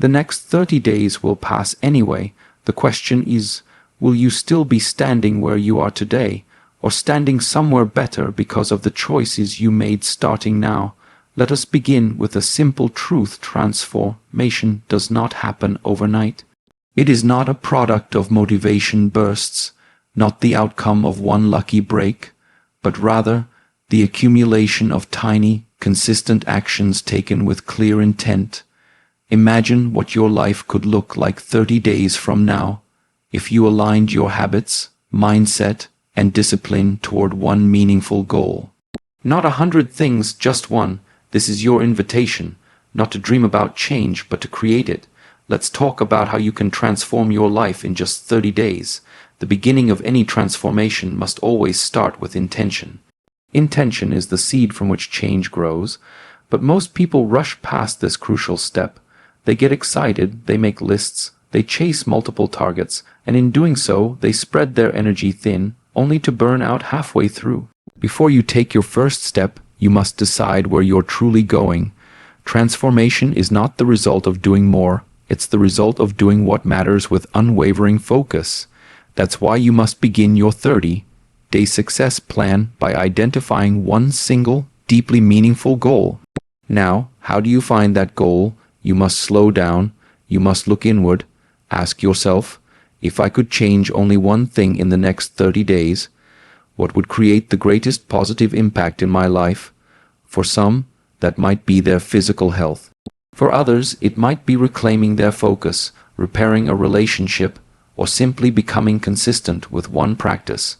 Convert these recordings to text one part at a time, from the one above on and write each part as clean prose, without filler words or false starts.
The next 30 days will pass anyway. The question is, will you still be standing where you are today, or standing somewhere better because of the choices you made starting now? Let us begin with a simple truth. Transformation does not happen overnight. It is not a product of motivation bursts, not the outcome of one lucky break, but rather the accumulation of tiny, consistent actions taken with clear intent. Imagine what your life could look like 30 days from now if you aligned your habits, mindset, and discipline toward one meaningful goal. Not 100 things, just one. This is your invitation, not to dream about change, but to create it. Let's talk about how you can transform your life in just 30 days. The beginning of any transformation must always start with intention. Intention is the seed from which change grows, but most people rush past this crucial step. They get excited, they make lists, they chase multiple targets, and in doing so, they spread their energy thin, only to burn out halfway through. Before you take your first step, you must decide where you're truly going. Transformation is not the result of doing more, it's the result of doing what matters with unwavering focus. That's why you must begin your 30-day success plan by identifying one single, deeply meaningful goal. Now, how do you find that goal? You must slow down, you must look inward, ask yourself, if I could change only one thing in the next 30 days, what would create the greatest positive impact in my life? For some, that might be their physical health. For others, it might be reclaiming their focus, repairing a relationship, or simply becoming consistent with one practice.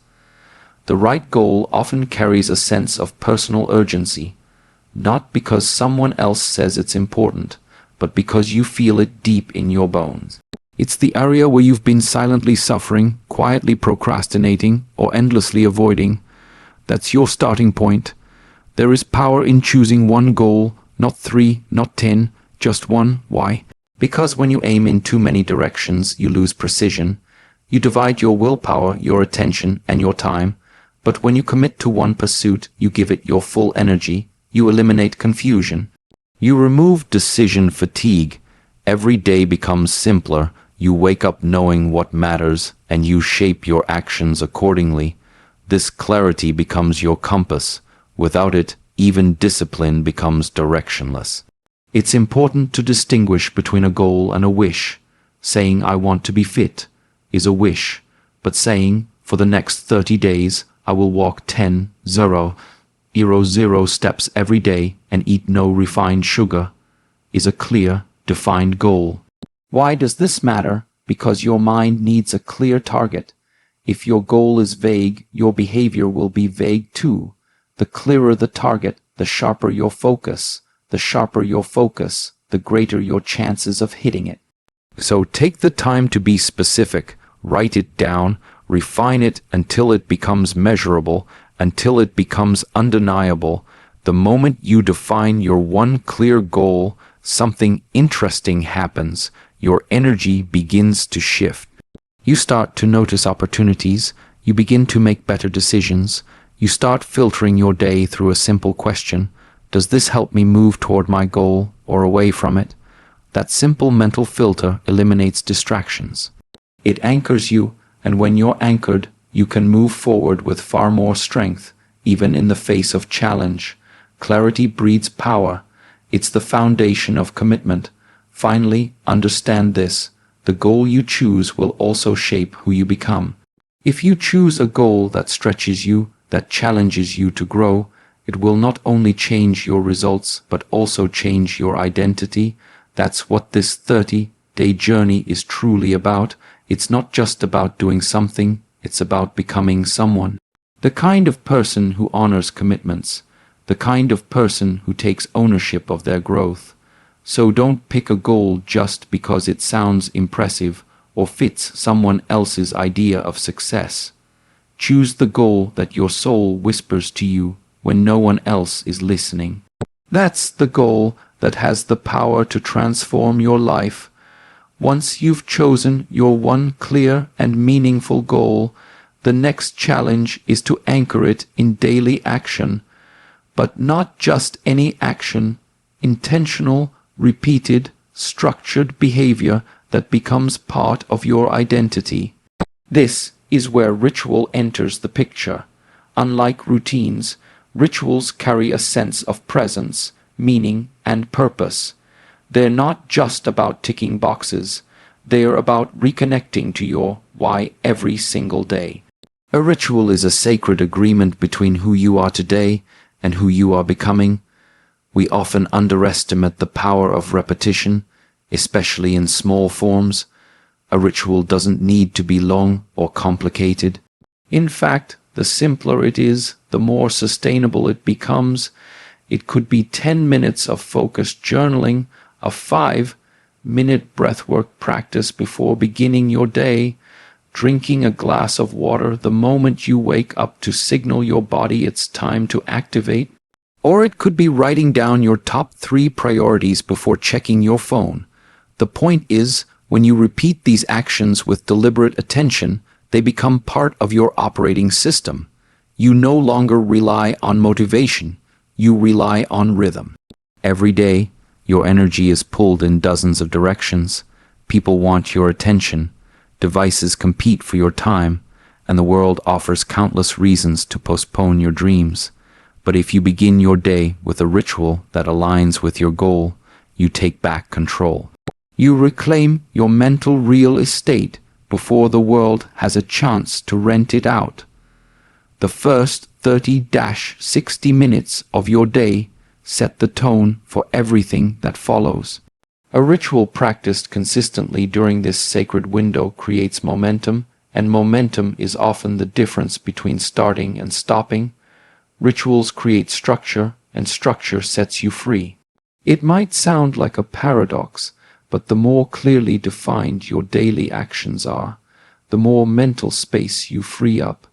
The right goal often carries a sense of personal urgency, not because someone else says it's important, but because you feel it deep in your bones. It's the area where you've been silently suffering, quietly procrastinating, or endlessly avoiding. That's your starting point. There is power in choosing one goal, not 3, not 10, just one. Why? Because when you aim in too many directions, you lose precision. You divide your willpower, your attention, and your time. But when you commit to one pursuit, you give it your full energy. You eliminate confusion. You remove decision fatigue. Every day becomes simpler. You wake up knowing what matters, and you shape your actions accordingly. This clarity becomes your compass. Without it, even discipline becomes directionless. It's important to distinguish between a goal and a wish. Saying I want to be fit is a wish, but saying for the next 30 days I will walk 0 steps every day and eat no refined sugar is a clear, defined goal. Why does this matter? Because your mind needs a clear target. If your goal is vague, your behavior will be vague too. The clearer the target, the sharper your focus. The sharper your focus, the greater your chances of hitting it. So take the time to be specific, write it down, refine it until it becomes measurable, until it becomes undeniable. The moment you define your one clear goal, something interesting happens. Your energy begins to shift. You start to notice opportunities, you begin to make better decisions, you start filtering your day through a simple question. Does this help me move toward my goal or away from it? That simple mental filter eliminates distractions. It anchors you, and when you're anchored, you can move forward with far more strength, even in the face of challenge. Clarity breeds power. It's the foundation of commitment. Finally, understand this. The goal you choose will also shape who you become. If you choose a goal that stretches you, that challenges you to grow, it will not only change your results, but also change your identity. That's what this 30-day journey is truly about. It's not just about doing something, it's about becoming someone. The kind of person who honors commitments, the kind of person who takes ownership of their growth. So don't pick a goal just because it sounds impressive or fits someone else's idea of success. Choose the goal that your soul whispers to you when no one else is listening. That's the goal that has the power to transform your life. Once you've chosen your one clear and meaningful goal, the next challenge is to anchor it in daily action. But not just any action, intentional, repeated, structured behavior that becomes part of your identity. This is where ritual enters the picture. Unlike routines, rituals carry a sense of presence, meaning, and purpose. They're not just about ticking boxes. They're about reconnecting to your why every single day. A ritual is a sacred agreement between who you are today and who you are becoming. We often underestimate the power of repetition, especially in small forms. A ritual doesn't need to be long or complicated. In fact, the simpler it is, the more sustainable it becomes. It could be 10 minutes of focused journaling, a 5-minute breathwork practice before beginning your day, drinking a glass of water the moment you wake up to signal your body it's time to activate. Or it could be writing down your top 3 priorities before checking your phone. The point is, when you repeat these actions with deliberate attention, they become part of your operating system. You no longer rely on motivation. You rely on rhythm. Every day, your energy is pulled in dozens of directions. People want your attention. Devices compete for your time, and the world offers countless reasons to postpone your dreams. But if you begin your day with a ritual that aligns with your goal, you take back control. You reclaim your mental real estate before the world has a chance to rent it out. The first 30-60 minutes of your day set the tone for everything that follows. A ritual practiced consistently during this sacred window creates momentum, and momentum is often the difference between starting and stopping. Rituals create structure, and structure sets you free. It might sound like a paradox, but the more clearly defined your daily actions are, the more mental space you free up.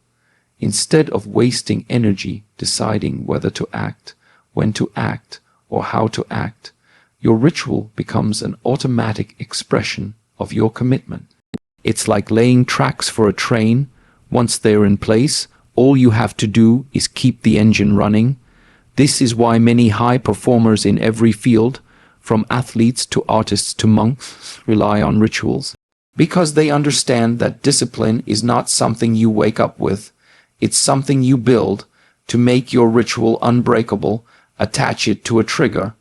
Instead of wasting energy deciding whether to act, when to act, or how to act, your ritual becomes an automatic expression of your commitment. It's like laying tracks for a train. Once they're in place, all you have to do is keep the engine running. This is why many high performers in every field, from athletes to artists to monks, rely on rituals. Because they understand that discipline is not something you wake up with. It's something you build. To make your ritual unbreakable, attach it to a trigger.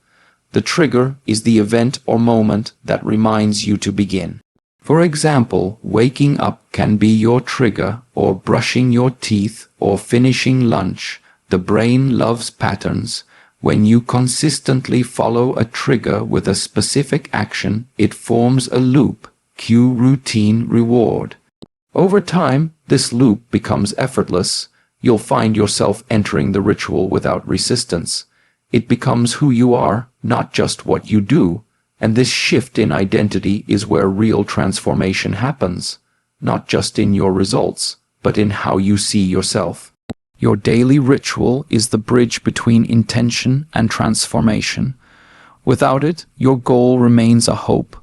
The trigger is the event or moment that reminds you to begin. For example, waking up can be your trigger, or brushing your teeth, or finishing lunch. The brain loves patterns. When you consistently follow a trigger with a specific action, it forms a loop. Cue, routine, reward. Over time, this loop becomes effortless. You'll find yourself entering the ritual without resistance. It becomes who you are, not just what you do. And this shift in identity is where real transformation happens, not just in your results, but in how you see yourself. Your daily ritual is the bridge between intention and transformation. Without it, your goal remains a hope.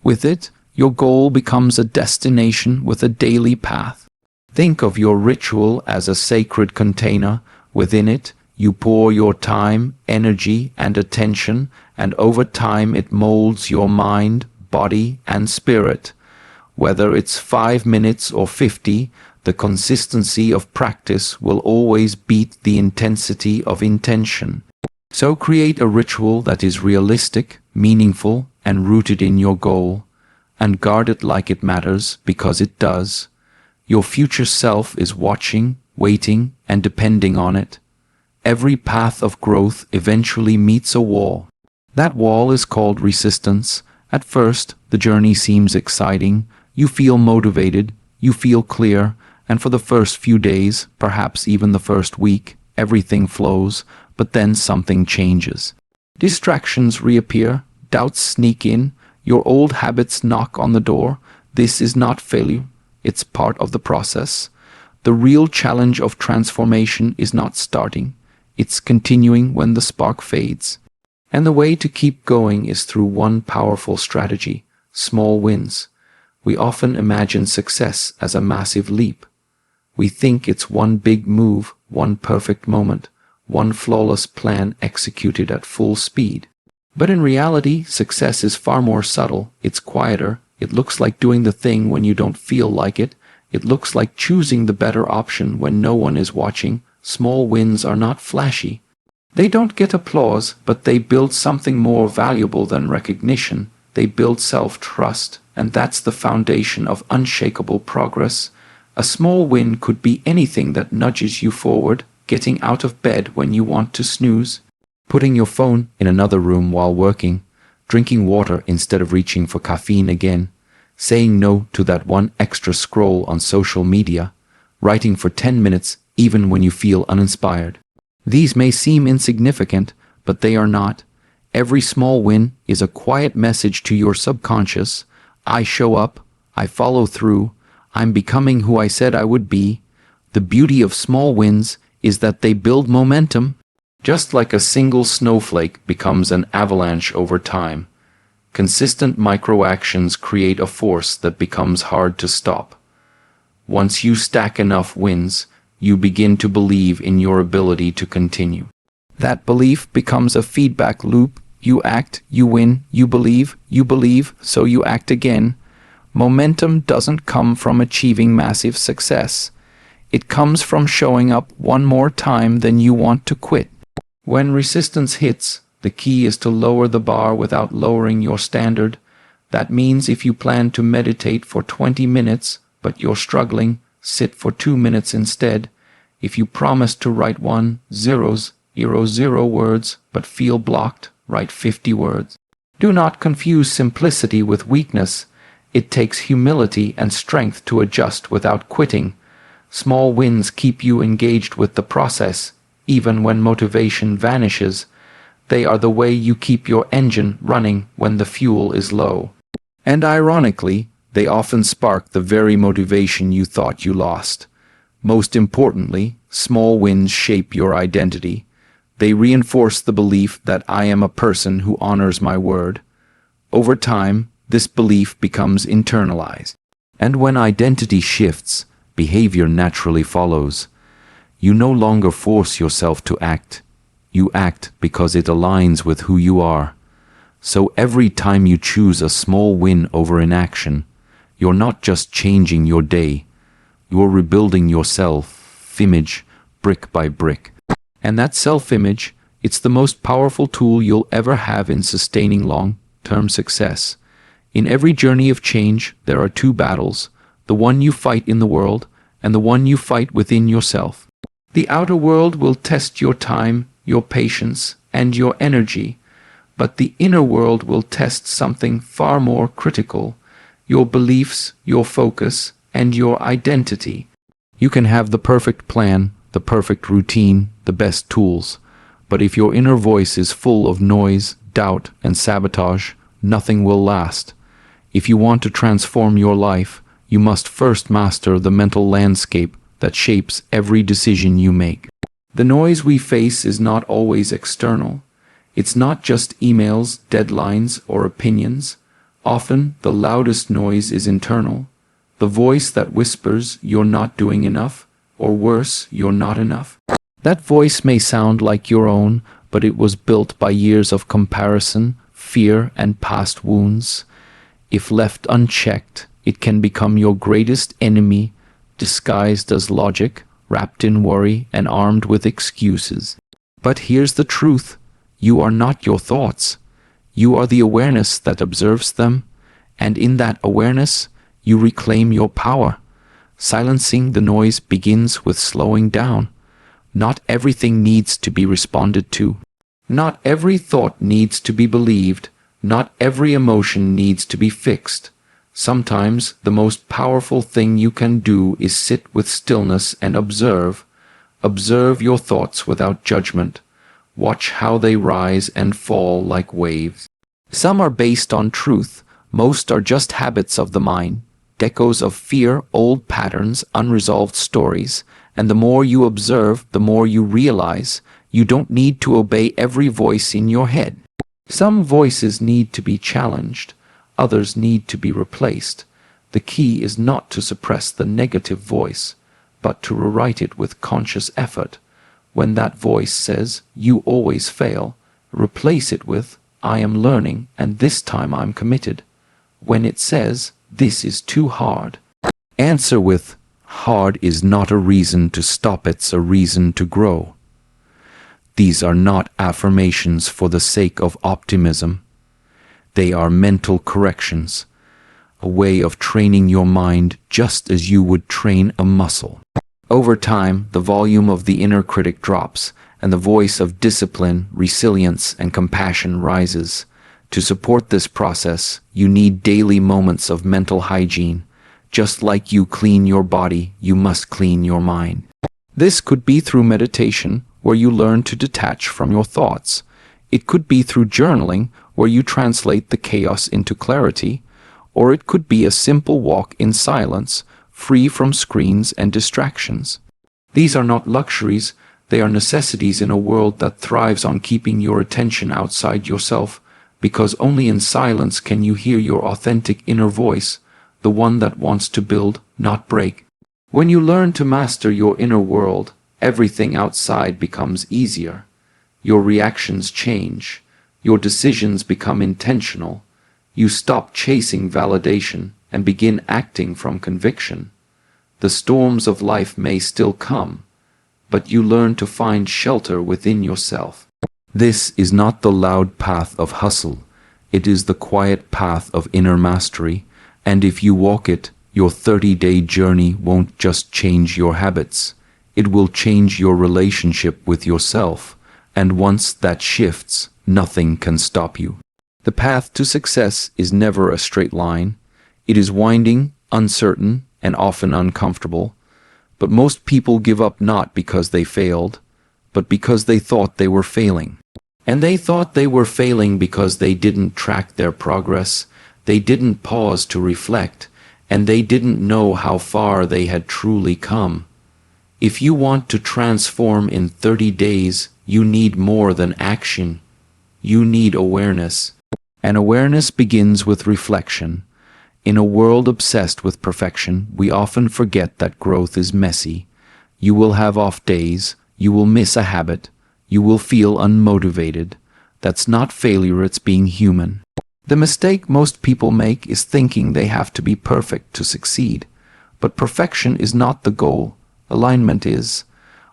With it, your goal becomes a destination with a daily path. Think of your ritual as a sacred container. Within it, you pour your time, energy, and attention, and over time it molds your mind, body, and spirit. Whether it's 5 minutes or 50, the consistency of practice will always beat the intensity of intention. So create a ritual that is realistic, meaningful, and rooted in your goal, and guard it like it matters, because it does. Your future self is watching, waiting, and depending on it. Every path of growth eventually meets a wall. That wall is called resistance. At first, the journey seems exciting. You feel motivated, you feel clear, and for the first few days, perhaps even the first week, everything flows, but then something changes. Distractions reappear, doubts sneak in, your old habits knock on the door. This is not failure, it's part of the process. The real challenge of transformation is not starting. It's continuing when the spark fades. And the way to keep going is through one powerful strategy: small wins. We often imagine success as a massive leap. We think it's one big move, one perfect moment, one flawless plan executed at full speed. But in reality, success is far more subtle. It's quieter. It looks like doing the thing when you don't feel like it. It looks like choosing the better option when no one is watching. Small wins are not flashy. They don't get applause, but they build something more valuable than recognition. They build self-trust, and that's the foundation of unshakable progress. A small win could be anything that nudges you forward, getting out of bed when you want to snooze, putting your phone in another room while working, drinking water instead of reaching for caffeine again, saying no to that one extra scroll on social media, writing for 10 minutes even when you feel uninspired. These may seem insignificant, but they are not. Every small win is a quiet message to your subconscious. I show up, I follow through, I'm becoming who I said I would be. The beauty of small wins is that they build momentum. Just like a single snowflake becomes an avalanche over time, consistent micro-actions create a force that becomes hard to stop. Once you stack enough wins, you begin to believe in your ability to continue. That belief becomes a feedback loop. You act, you win, you believe, so you act again. Momentum doesn't come from achieving massive success. It comes from showing up one more time than you want to quit. When resistance hits, the key is to lower the bar without lowering your standard. That means if you plan to meditate for 20 minutes, but you're struggling, sit for 2 minutes instead. If you promise to write 1,000 words, but feel blocked, write 50 words. Do not confuse simplicity with weakness. It takes humility and strength to adjust without quitting. Small wins keep you engaged with the process, even when motivation vanishes. They are the way you keep your engine running when the fuel is low. And ironically, they often spark the very motivation you thought you lost. Most importantly, small wins shape your identity. They reinforce the belief that I am a person who honors my word. Over time, this belief becomes internalized. And when identity shifts, behavior naturally follows. You no longer force yourself to act. You act because it aligns with who you are. So every time you choose a small win over inaction, you're not just changing your day, you're rebuilding your self-image brick by brick. And that self-image, it's the most powerful tool you'll ever have in sustaining long-term success. In every journey of change, there are two battles, the one you fight in the world and the one you fight within yourself. The outer world will test your time, your patience, and your energy, but the inner world will test something far more critical, your beliefs, your focus, and your identity. You can have the perfect plan, the perfect routine, the best tools, but if your inner voice is full of noise, doubt, and sabotage, nothing will last. If you want to transform your life, you must first master the mental landscape that shapes every decision you make. The noise we face is not always external. It's not just emails, deadlines, or opinions. Often, the loudest noise is internal. The voice that whispers, you're not doing enough, or worse, you're not enough. That voice may sound like your own, but it was built by years of comparison, fear, and past wounds. If left unchecked, it can become your greatest enemy, disguised as logic, wrapped in worry, and armed with excuses. But here's the truth. You are not your thoughts. You are the awareness that observes them, and in that awareness, you reclaim your power. Silencing the noise begins with slowing down. Not everything needs to be responded to. Not every thought needs to be believed. Not every emotion needs to be fixed. Sometimes the most powerful thing you can do is sit with stillness and observe. Observe your thoughts without judgment. Watch how they rise and fall like waves. Some are based on truth. Most are just habits of the mind, echoes of fear, old patterns, unresolved stories. And the more you observe, the more you realize you don't need to obey every voice in your head. Some voices need to be challenged. Others need to be replaced. The key is not to suppress the negative voice, but to rewrite it with conscious effort. When that voice says, "You always fail," replace it with, I am learning, and this time I'm committed. When it says, this is too hard, answer with, hard is not a reason to stop, it's a reason to grow. These are not affirmations for the sake of optimism. They are mental corrections, a way of training your mind just as you would train a muscle. Over time, the volume of the inner critic drops, and the voice of discipline, resilience, and compassion rises. To support this process, you need daily moments of mental hygiene. Just like you clean your body, you must clean your mind. This could be through meditation, where you learn to detach from your thoughts. It could be through journaling, where you translate the chaos into clarity. Or it could be a simple walk in silence, free from screens and distractions. These are not luxuries, they are necessities in a world that thrives on keeping your attention outside yourself, because only in silence can you hear your authentic inner voice, the one that wants to build, not break. When you learn to master your inner world, everything outside becomes easier. Your reactions change. Your decisions become intentional. You stop chasing validation and begin acting from conviction. The storms of life may still come, but you learn to find shelter within yourself. This is not the loud path of hustle. It is the quiet path of inner mastery, and if you walk it, your 30-day journey won't just change your habits. It will change your relationship with yourself, and once that shifts, nothing can stop you. The path to success is never a straight line. It is winding, uncertain, and often uncomfortable. But most people give up not because they failed, but because they thought they were failing. And they thought they were failing because they didn't track their progress, they didn't pause to reflect, and they didn't know how far they had truly come. If you want to transform in 30 days, you need more than action. You need awareness. And awareness begins with reflection. In a world obsessed with perfection, we often forget that growth is messy. You will have off days, you will miss a habit, you will feel unmotivated. That's not failure, it's being human. The mistake most people make is thinking they have to be perfect to succeed. But perfection is not the goal. Alignment is.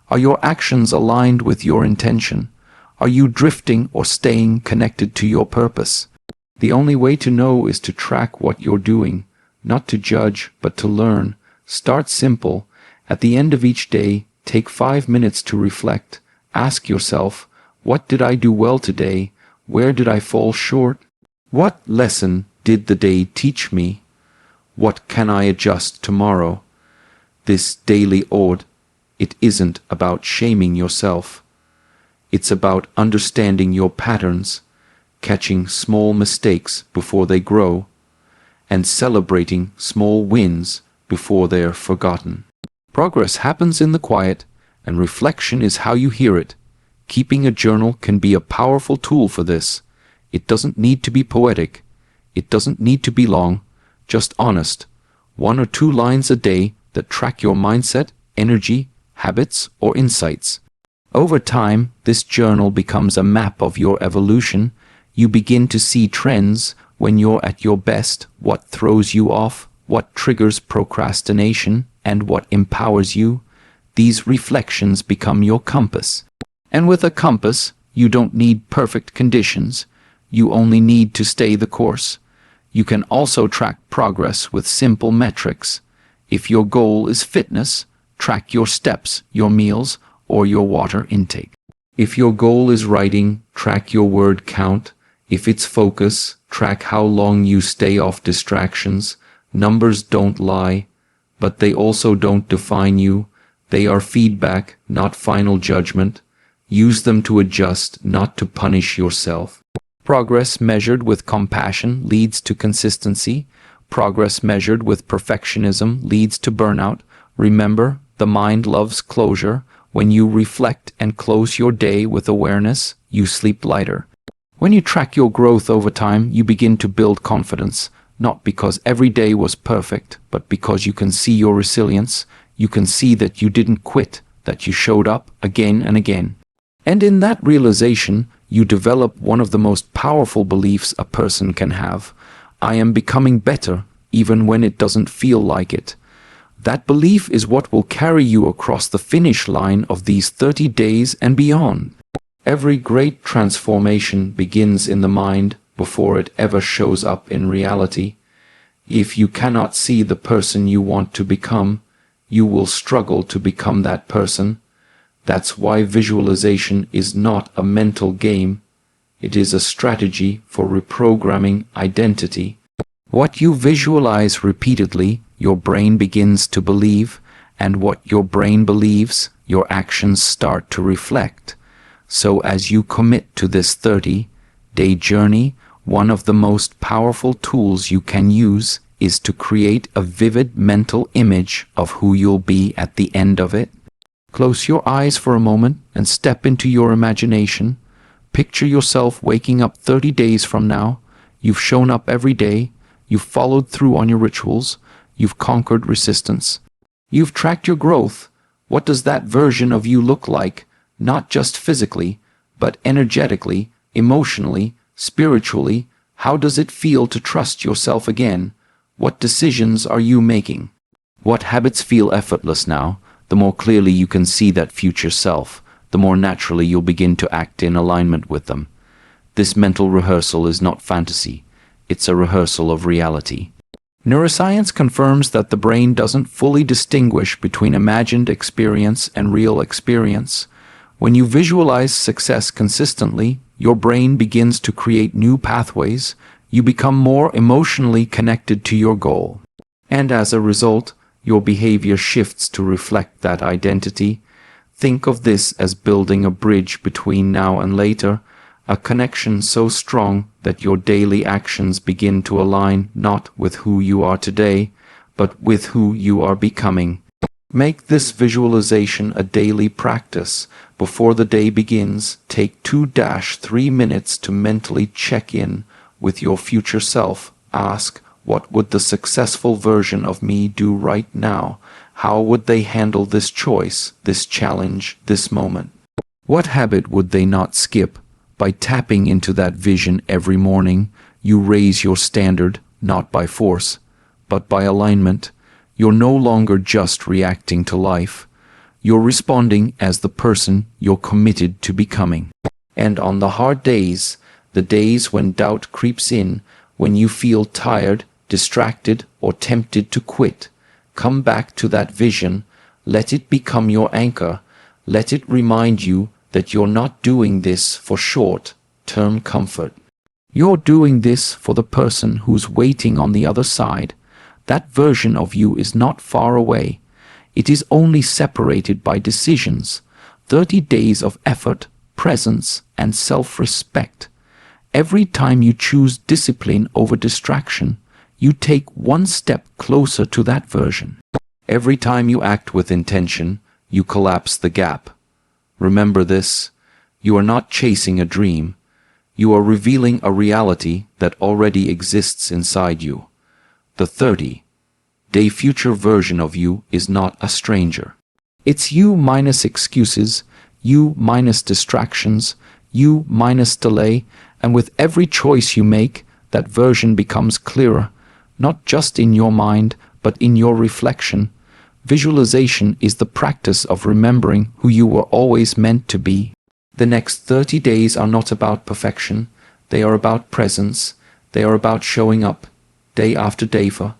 Are your actions aligned with your intention? Are you drifting or staying connected to your purpose? The only way to know is to track what you're doing, not to judge, but to learn. Start simple. At the end of each day, take 5 minutes to reflect. Ask yourself, what did I do well today? Where did I fall short? What lesson did the day teach me? What can I adjust tomorrow? This daily audit, it isn't about shaming yourself. It's about understanding your patterns, catching small mistakes before they grow, and celebrating small wins before they are forgotten. Progress happens in the quiet, and reflection is how you hear it. Keeping a journal can be a powerful tool for this. It doesn't need to be poetic. It doesn't need to be long, just honest. 1 or 2 lines a day that track your mindset, energy, habits, or insights. Over time, this journal becomes a map of your evolution. You begin to see trends when you're at your best, what throws you off, what triggers procrastination, and what empowers you. These reflections become your compass. And with a compass, you don't need perfect conditions. You only need to stay the course. You can also track progress with simple metrics. If your goal is fitness, track your steps, your meals, or your water intake. If your goal is writing, track your word count. If it's focus, track how long you stay off distractions. Numbers don't lie, but they also don't define you. They are feedback, not final judgment. Use them to adjust, not to punish yourself. Progress measured with compassion leads to consistency. Progress measured with perfectionism leads to burnout. Remember, the mind loves closure. When you reflect and close your day with awareness, you sleep lighter. When you track your growth over time, you begin to build confidence, not because every day was perfect, but because you can see your resilience. You can see that you didn't quit, that you showed up again and again. And in that realization, you develop one of the most powerful beliefs a person can have. I am becoming better, even when it doesn't feel like it. That belief is what will carry you across the finish line of these 30 days and beyond. Every great transformation begins in the mind before it ever shows up in reality. If you cannot see the person you want to become, you will struggle to become that person. That's why visualization is not a mental game. It is a strategy for reprogramming identity. What you visualize repeatedly, your brain begins to believe, and what your brain believes, your actions start to reflect. So as you commit to this 30-day journey, one of the most powerful tools you can use is to create a vivid mental image of who you'll be at the end of it. Close your eyes for a moment and step into your imagination. Picture yourself waking up 30 days from now. You've shown up every day. You've followed through on your rituals. You've conquered resistance. You've tracked your growth. What does that version of you look like? Not just physically, but energetically, emotionally, spiritually. How does it feel to trust yourself again? What decisions are you making? What habits feel effortless now? The more clearly you can see that future self, the more naturally you'll begin to act in alignment with them. This mental rehearsal is not fantasy. It's a rehearsal of reality. Neuroscience confirms that the brain doesn't fully distinguish between imagined experience and real experience. When you visualize success consistently, your brain begins to create new pathways. You become more emotionally connected to your goal. And as a result, your behavior shifts to reflect that identity. Think of this as building a bridge between now and later, a connection so strong that your daily actions begin to align not with who you are today, but with who you are becoming. Make this visualization a daily practice. Before the day begins, take 2-3 minutes to mentally check in with your future self. Ask, what would the successful version of me do right now? How would they handle this choice, this challenge, this moment? What habit would they not skip? By tapping into that vision every morning, you raise your standard, not by force, but by alignment. You're no longer just reacting to life. You're responding as the person you're committed to becoming. And on the hard days, the days when doubt creeps in, when you feel tired, distracted, or tempted to quit, come back to that vision. Let it become your anchor. Let it remind you that you're not doing this for short-term comfort. You're doing this for the person who's waiting on the other side. That version of you is not far away. It is only separated by decisions, 30 days of effort, presence, and self-respect. Every time you choose discipline over distraction, you take one step closer to that version. Every time you act with intention, you collapse the gap. Remember this, you are not chasing a dream. You are revealing a reality that already exists inside you. The 30-day future version of you is not a stranger. It's you minus excuses, you minus distractions, you minus delay, and with every choice you make, that version becomes clearer, not just in your mind, but in your reflection. Visualization is the practice of remembering who you were always meant to be. The next 30 days are not about perfection. They are about presence. They are about showing up, day after day, for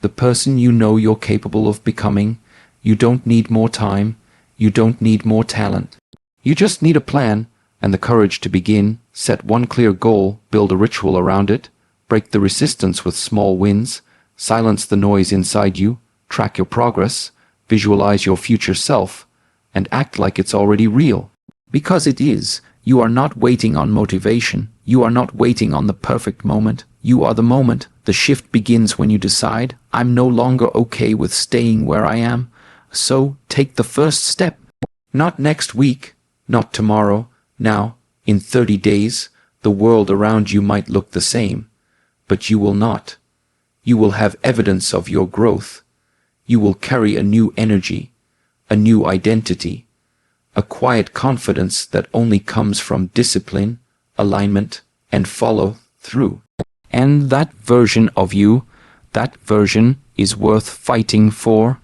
the person you know you're capable of becoming. You don't need more time. You don't need more talent. You just need a plan and the courage to begin. Set one clear goal, build a ritual around it, break the resistance with small wins, silence the noise inside you, track your progress, visualize your future self, and act like it's already real. Because it is. You are not waiting on motivation. You are not waiting on the perfect moment. You are the moment. The shift begins when you decide, I'm no longer okay with staying where I am. So take the first step. Not next week, not tomorrow, now, in 30 days, the world around you might look the same, but you will not. You will have evidence of your growth. You will carry a new energy, a new identity, a quiet confidence that only comes from discipline, alignment, and follow through. And that version of you, that version is worth fighting for.